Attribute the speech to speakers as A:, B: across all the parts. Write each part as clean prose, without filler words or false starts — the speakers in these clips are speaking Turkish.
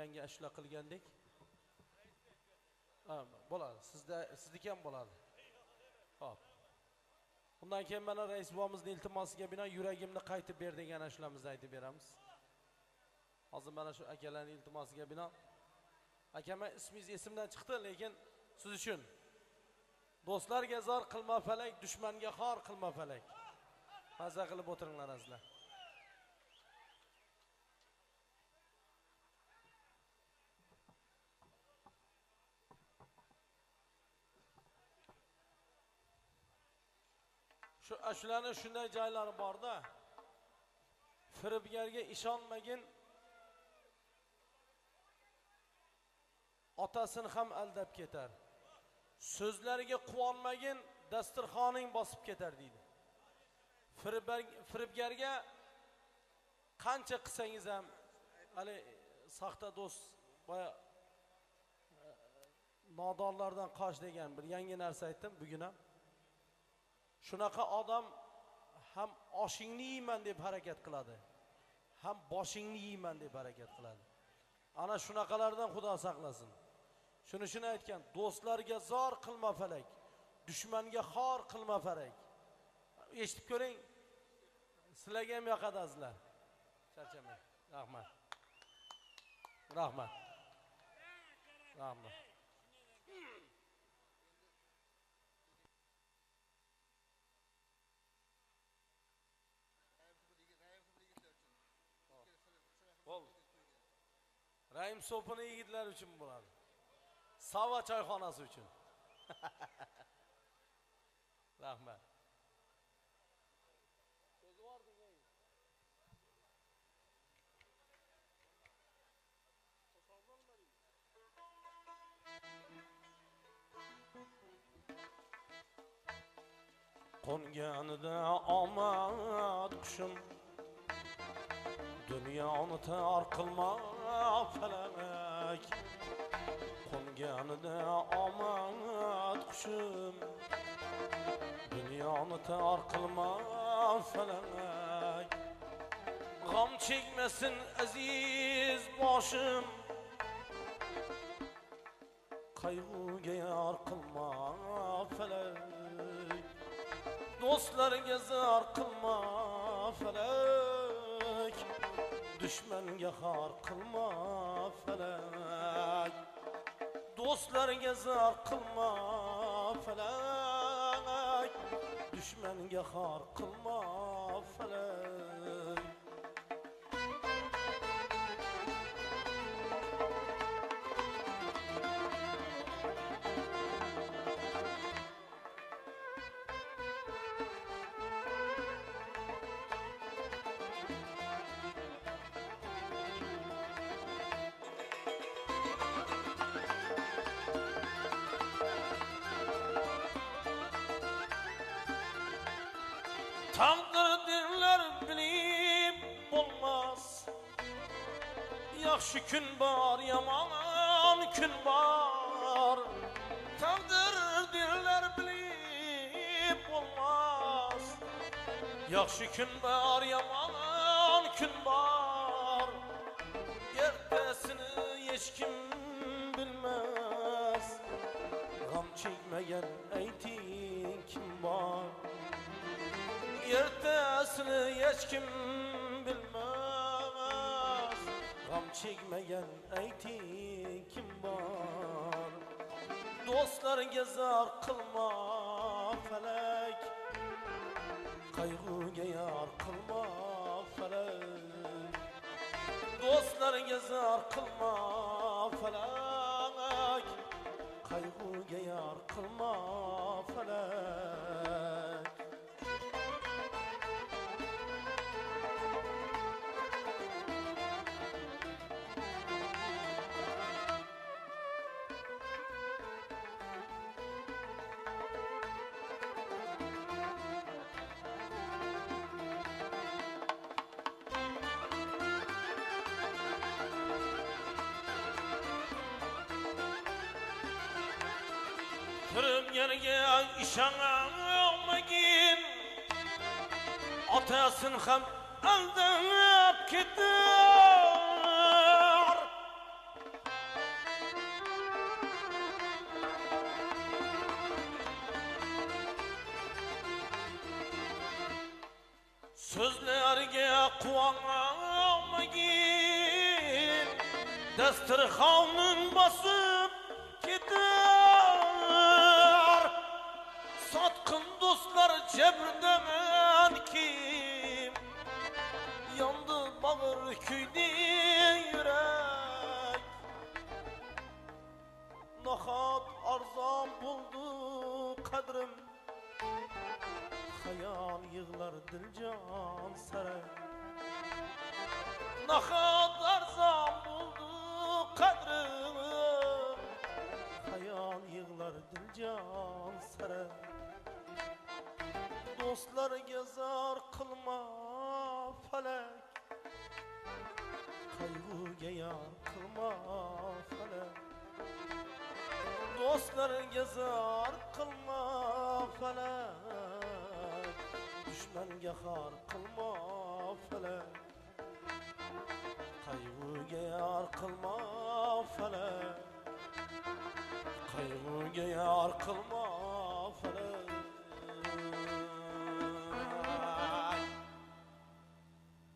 A: yangi ashula qilgandik. Bo'ladi. Sizniki ham bo'ladi. Xo'p. Bundan keyin mana rais bobomizning iltimosiga binoan yuragimni qaytib ber degan ashulamizni aytib beramiz. Hozir mana shu akalarning iltimosiga binoan akama ismingiz esimdan chiqdi, lekin siz uchun do'stlarga zor qilma falak, dushmanga xor qilma falak. Maza qilib o'tiringlar azizlar. Shu ashulaning shunday joylari borda, firibgarga ishonmagin, otasini ham aldab ketar. So'zlariga quvonmagin, dasturxoning bosib ketar deydi. Firibgarga qancha qilsangiz ham, hali saxta do'st, boya nodonlardan qoch degan bir yangi narsa aytdim bugun ham. Shunaqa odam ham oshingni yeyman deb harakat qiladi, ham boshingni yeyman deb harakat qiladi. Ana shunaqalardan Xudo saqlasin. Shuni aytgan, do'stlarga zor qilma falak, dushmanga xor qilma falak. Eshitib ko'ring. Sizlarga ham yoqadi azizlar. Charchamang. Rahmat. Rahmat. Rahmat. Raim sopini yigitlar uchun bo'ladi. Sava choyxonasi uchun. Rahmat. Qo'nganida omad qushim, dunyoni tor qilma falak. Qo'nganida omad qushim, dunyoni tor qilma falak. G'am chekmasin aziz boshim, qayg'uga yor qilma falak. Do'stlarga zor qilma falak, dushmanga xor qilma falak. Do'stlarga zor qilma falak, dushmanga xor qilma falak. Taqdirlar bilib bo'lmas, yaxshi kun bor, yomon kun bor. Taqdirlar bilib bo'lmas, yaxshi kun bor, yomon kun bor. Ertasini hech kim bilmas, g'am chekmagan ayting kim bor. Ertasini hech kim bilmas, g'am chekmagan ayting kim bor. Do'stlarga zor qilma falak, qayg'uga yor qilma falak. Do'stlarga zor qilma falak, qayg'uga yor qilma falak. Firibgarga ishonmagin, otasini ham aldab ketar. Sözlerge quvonmagin dasturxonin bosib ketar sotqin do'stlar jabrdaman kim yondi bag'ir kuydi yurak nahot arzon bo'ldi qadrim hayal yığlar dilcan sara nahot arzon bo'ldi qadrim hayal yığlar dilcan sara do'stlarga zor qilma falak qayg'uga yor qilma falak do'stlarga zor qilma falak dushmanga xor qilma falak qayg'uga yor qilma falak qayg'uga yor qilma falak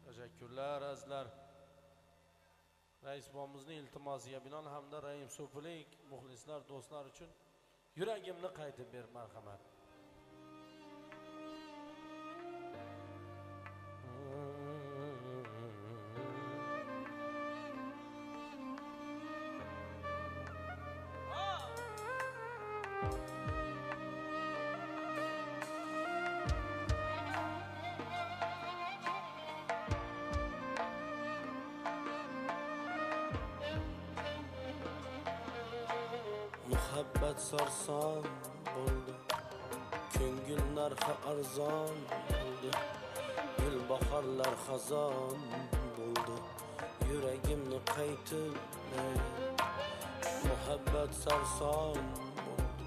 A: teşekkürler azizlar. Rais babamızın iltimosiga binoan hamda Raim So'pilik muxlislar do'stlar uchun yuragimni qaytib ber marhamat. Muhabbat sarson bo'ldi, ko'ngil narxi arzon bo'ldi, gul bahorlar xazon bo'ldi, yuragimni qaytib ber. Muhabbat sarson bo'ldi,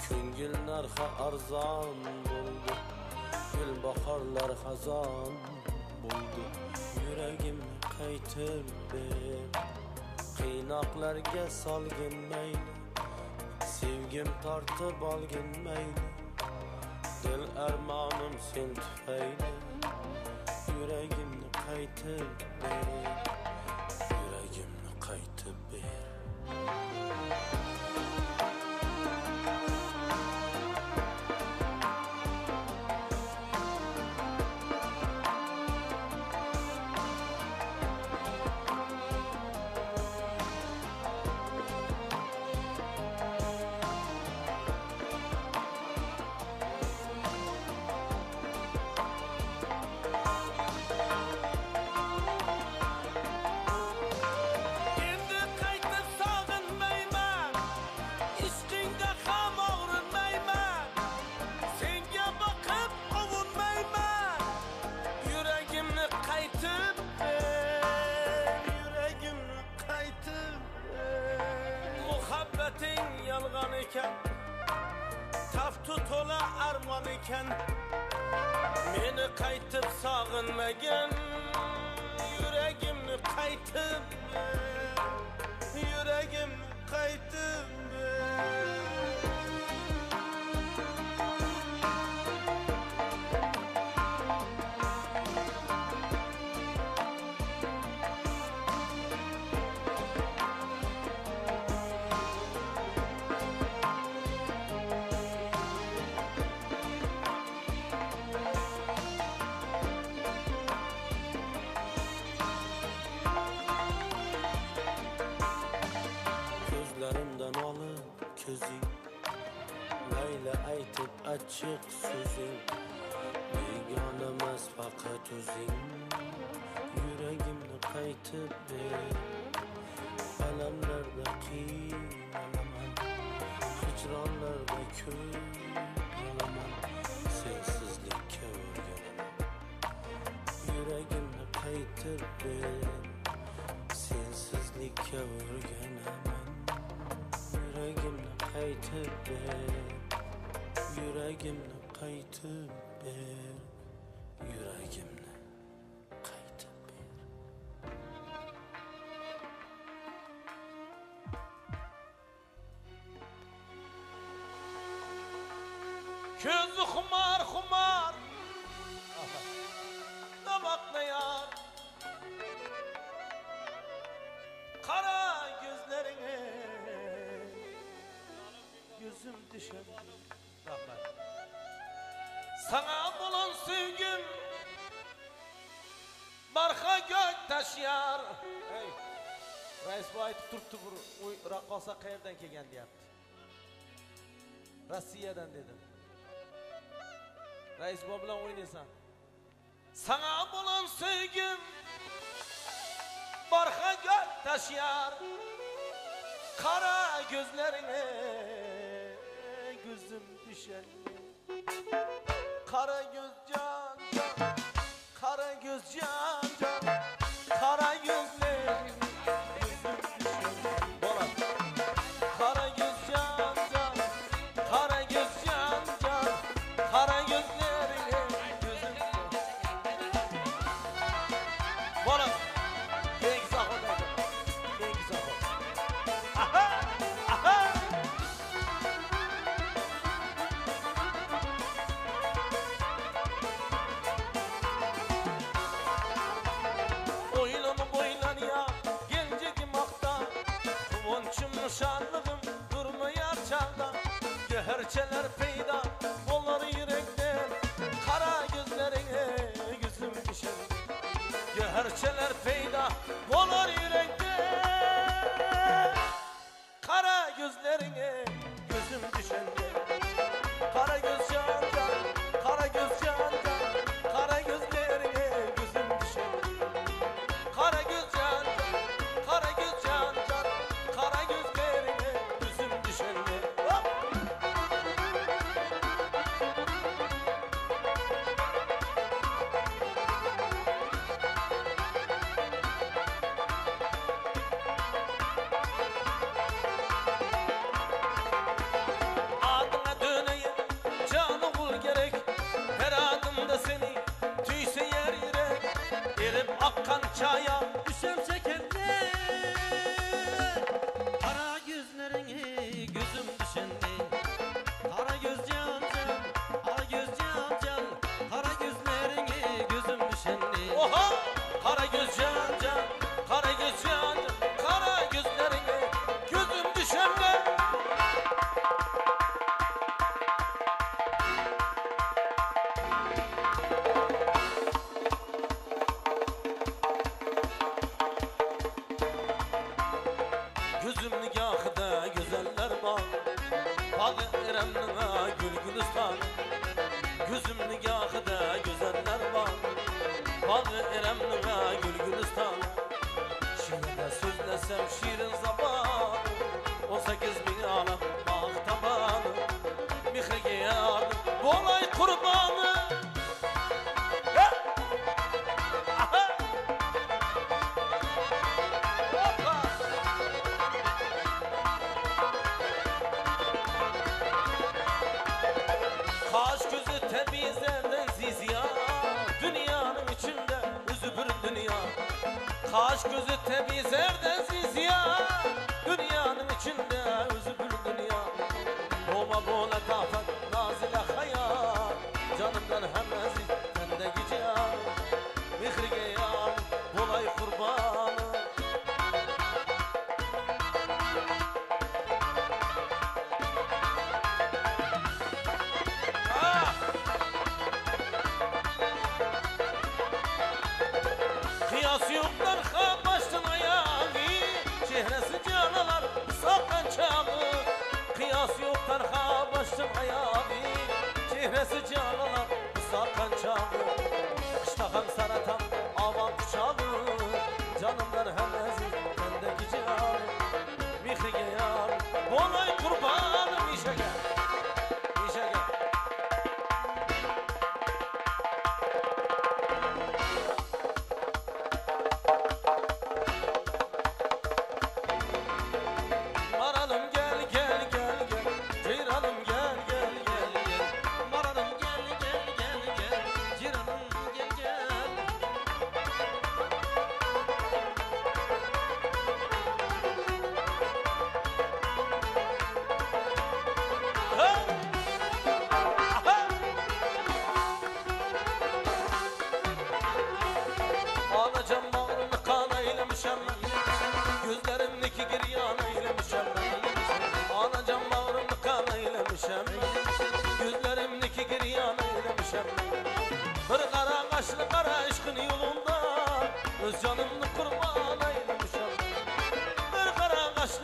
A: ko'ngil narxi arzon bo'ldi, gul bahorlar xazon bo'ldi, yuragimni qaytib ber. Qiynoqlarga solgin mayli, sevgim tortib olgin mayli, dil armonim sen tufayli, yuragimni qaytib ber, yuragimni qaytib ber. Yalgan iken, taftu tola armon iken, meni qaytib sog'inmagan, yuragimni qaytib ber, yuragimni qaytib ber. Gözlerimden alıp közing, mayli aytib açık so'zing, begona emas faqat o'zing, yuragimni qaytib ber. Alamlarda qiynalaman, hijronlarda ko'p sensizlikka o'rganaman, yuragimni qaytib ber, sensizlikka o'rganaman, yuragimni qaytib ber, yuragimni qaytib ber, yuragimni qaytib ber. Ko'zi xumar xumar gözüm düşen. Rahmet. Sana bulan sevgim marka gök taşıyar. Hey, Reis bu aytib turibdi, bu raqqosa qayerdan kelgan deyapti. Rossiyadan dedim. Reis bu bilan o'ynaysan. Sana bulan sevgim marka gök taşıyar. Kara gözlerine gözüm düşen. Kara göz can can, kara göz can can, kara gözlerin gözüm düşen. Bola. Kara göz can can, kara göz can can, kara gözlerin gözüm düşen. Bola. Genç zahoda, genç zahoda. Aha, aha. Şanlığım durmayar çağda. Göherçeler peyda olur yürekten. Kara gözlerine gözüm düşer. Göherçeler peyda olur yürekten. Kara gözlerine gözüm düşer. Kara göz can can, kara göz can can, kara gözlerine gözüm düşer. Kara göz can can, kara göz can can, kara gözlerine gözüm düşer. Adına döneyim, canı bul gerek. Her adımda seni tüyse yer yürek. Erip akkan çaya
B: Düşem çekenler, kara gözlerine gözüm düşendi. Kara göz can can, kara göz can can, kara gözlerine gözüm düşendi.
A: oha! Kara göz can can, kara göz can can, kara gözlerine gözüm düşende. Gözüm nigahıda güzeller var. Bağı İrem'nına gül gülistan. Gözüm nigahıda güzeller var. Bağı İrem'nına gül gülistan. Şiirde sözlesem şiirin zamanı. 18 bin alem bağ tabanı. Mihri yardım bolay kurbanı. He! Aha! Hoppa! Kaş gözü temizlerden ziziya. Dünyanın içinde üzü bir dünya. Kaş gözü temizlerden ziziya. Dünyanın içinde üzü bir dünya. Roma bola tafet nazile hayal. Canımdan hem aziz bende gideceğim. Mihrige yar bolay kurbanı. Ah! Kıyas yoklar ha baştan ayağı.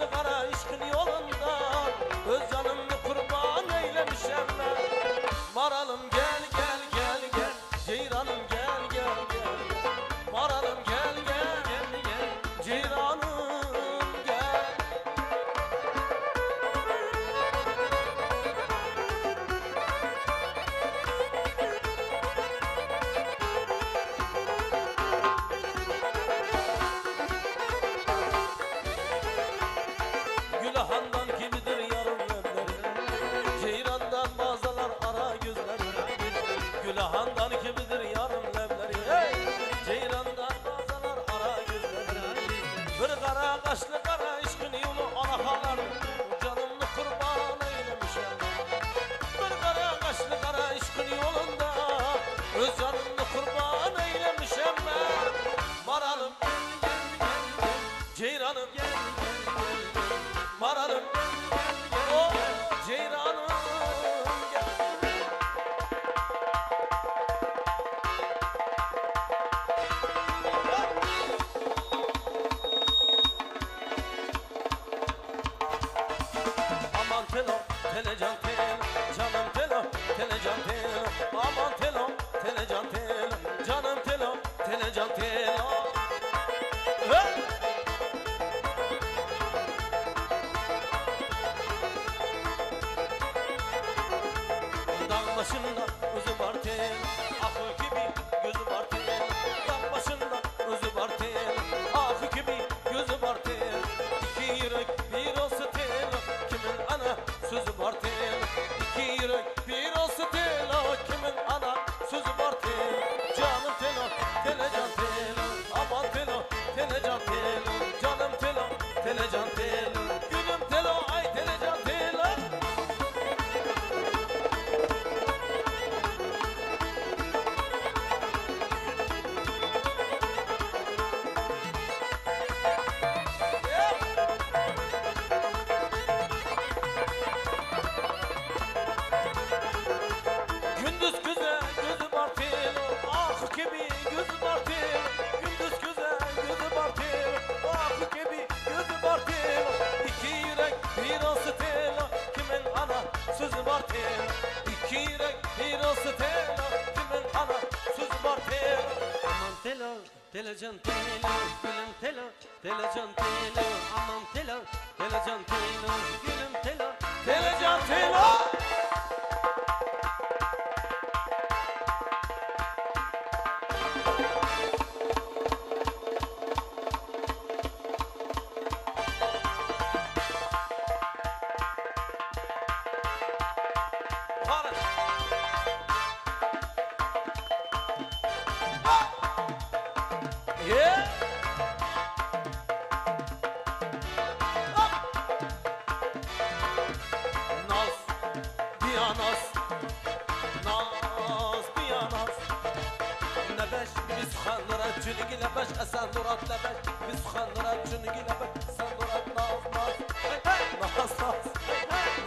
A: kaşlı kara işkin yolunda öz canımı kurban eylemişem ben. Maralım gel gel gel gel, ceyranım gel gel gel, maralım gel gel gel gel, ceyranım gel. Gülahandan gibidir yarım lemleri, ceyrandan bazılar ara gözleri. Gülahandan gibidir yarım lemleri, hey! Ceyrandan bazılar ara gözleri. Bir kara kaşlı kara işkin yolu anahalarım, canımlı kurban eylemişem. Bir kara kaşlı kara işkin yolunda öz canımlı kurban eylemişem ben. Maralım ceyranım maralım, o ceyranım gel. Aman telo, telecan tel, canım telo, telecan tel. Aman telo, telecan tel, canım telo, telecan tel. Hey! Dağ başında özü var tel, ahı gibi gözü var tel. Dağ başında özü var tel, ahı gibi gözü var tel. İki yürek bir olsa tel, kimin ana sözü var tel. İki yürek bir olsa tel, kimin ana sözü var tel. Canım telo, telecan tel, aman telo, telecan tel. Canım telo, telecan tel, gülüm telo, ay telecan tel. Gündüz güzel gözü var tel, ah gibi gözü var tel. Gündüz güzel gözü var tel, ah gibi gözü var tel. İki yürek bir olsa tel, kimin ana sözü var tel. İki yürek bir olsa tel, kimin ana sözü var tel.
B: Aman telo, telecan telo, gülüm telo, telecan telo. Aman telo, telecan telo, gülüm telo,
A: Telecan telo. Para. Yeah. Naz, diyanas, naz, diyanas. Lebeş, biz xandıra çünkü lebeş, esen durat lebeş. Biz xandıra çünkü lebeş, esen durat naz, naz. Naz, naz,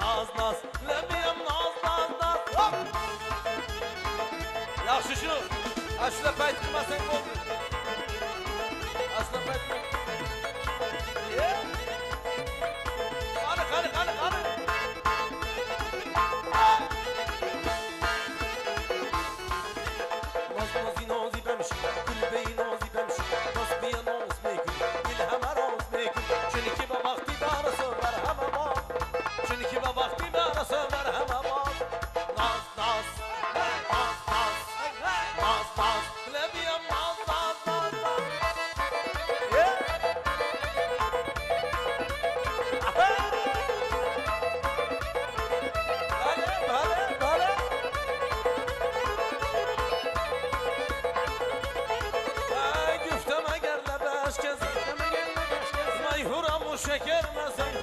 A: naz, naz. Lebiyem naz, naz, naz. Hop! Yaxşı şu, aşla payt kılmasan oldu. Aşla payt kılmasan. Yeah. Kanı, kanı, kanı, kanı. Nazmozi nozi bemiş, gülbeyi nozi bemiş. Nazbiye noz mekun, ilheme noz mekun. Çünkü babakti barası var heme baz. Çünkü babakti barası var heme baz. Naz, naz, naz, naz, naz, naz. Lebiyem naz, naz, naz, naz. Yeah. Bale, bale, bale. Güfteme gel lebeş kez, mayhuram u şeker mezem.